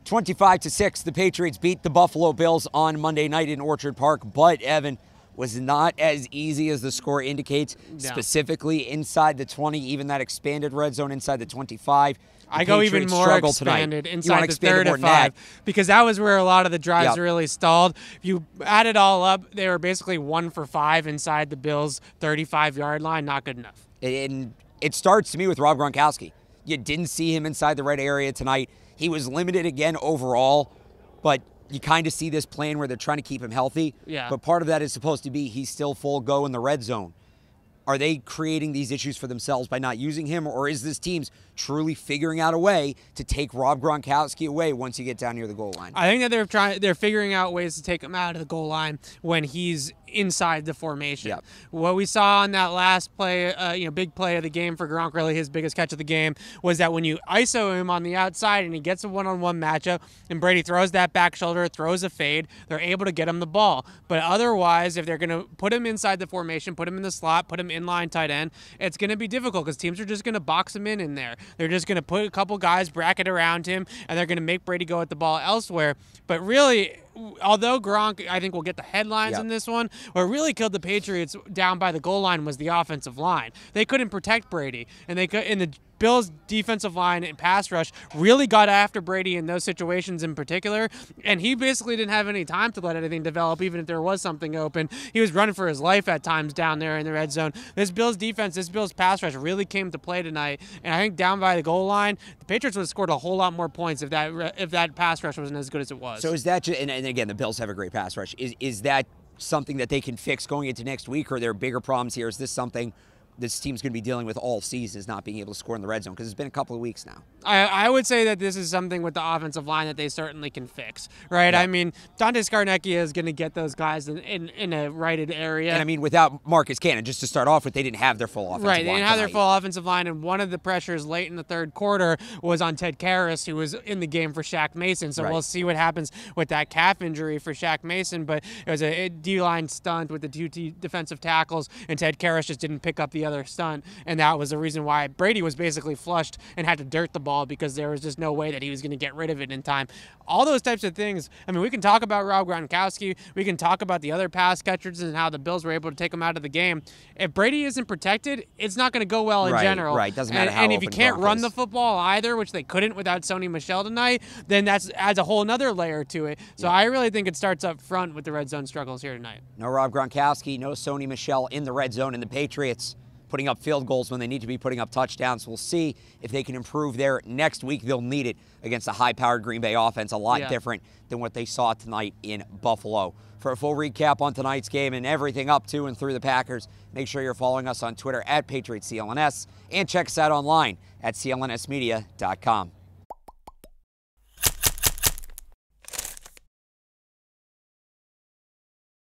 25-6, the Patriots beat the Buffalo Bills on Monday night in Orchard Park, but Evan, was not as easy as the score indicates, specifically inside the 20, even that expanded red zone inside the 25. I go even more expanded inside the 35 because that was where a lot of the drives really stalled. If you add it all up, they were basically 1 for 5 inside the Bills' 35-yard line. Not good enough. And it starts to me with Rob Gronkowski. You didn't see him inside the red area tonight. He was limited again overall, but you kind of see this plan where they're trying to keep him healthy. Yeah. But part of that is supposed to be he's still full go in the red zone. Are they creating these issues for themselves by not using him, or is this team's truly figuring out a way to take Rob Gronkowski away once you get down near the goal line? I think that they're figuring out ways to take him out of the goal line when he's inside the formation. Yep. What we saw on that last play, big play of the game for Gronk, really his biggest catch of the game, was that when you ISO him on the outside and he gets a one-on-one matchup and Brady throws that back shoulder, throws a fade, they're able to get him the ball. But otherwise, if they're going to put him inside the formation, put him in the slot, put him inline tight end, it's going to be difficult because teams are just going to box him in there. They're just going to put a couple guys bracket around him, and they're going to make Brady go at the ball elsewhere. But really, although Gronk, I think, will get the headlines in this one, what really killed the Patriots down by the goal line was the offensive line. They couldn't protect Brady, and the Bills' defensive line and pass rush really got after Brady in those situations in particular, and he basically didn't have any time to let anything develop, even if there was something open. He was running for his life at times down there in the red zone. This Bills' defense, this Bills' pass rush really came to play tonight, and I think down by the goal line, the Patriots would have scored a whole lot more points if that pass rush wasn't as good as it was. So is that just, and again, the Bills have a great pass rush. Is that something that they can fix going into next week, or are there bigger problems here? Is this something this team's going to be dealing with all season, is not being able to score in the red zone? Because it's been a couple of weeks now. I would say that this is something with the offensive line that they certainly can fix, right? Yeah. I mean, Dante Scarnecchia is going to get those guys in a righted area. And I mean, without Marcus Cannon, just to start off with, they didn't have their full offensive line. Right, they didn't have their full offensive line, and one of the pressures late in the third quarter was on Ted Karras, who was in the game for Shaq Mason. So we'll see what happens with that calf injury for Shaq Mason. But it was a D-line stunt with the two defensive tackles, and Ted Karras just didn't pick up the other stunt. And that was the reason why Brady was basically flushed and had to dirt the ball, because there was just no way that he was going to get rid of it in time. All those types of things. I mean, we can talk about Rob Gronkowski. We can talk about the other pass catchers and how the Bills were able to take him out of the game. If Brady isn't protected, it's not going to go well in general. Right, doesn't matter how and if you can't run the football either, which they couldn't without Sony Michel tonight, then that adds a whole nother layer to it. So I really think it starts up front with the red zone struggles here tonight. No Rob Gronkowski, no Sony Michel in the red zone, and the Patriots putting up field goals when they need to be putting up touchdowns. We'll see if they can improve there next week. They'll need it against a high-powered Green Bay offense, a lot different than what they saw tonight in Buffalo. For a full recap on tonight's game and everything up to and through the Packers, make sure you're following us on Twitter at PatriotsCLNS and check us out online at clnsmedia.com.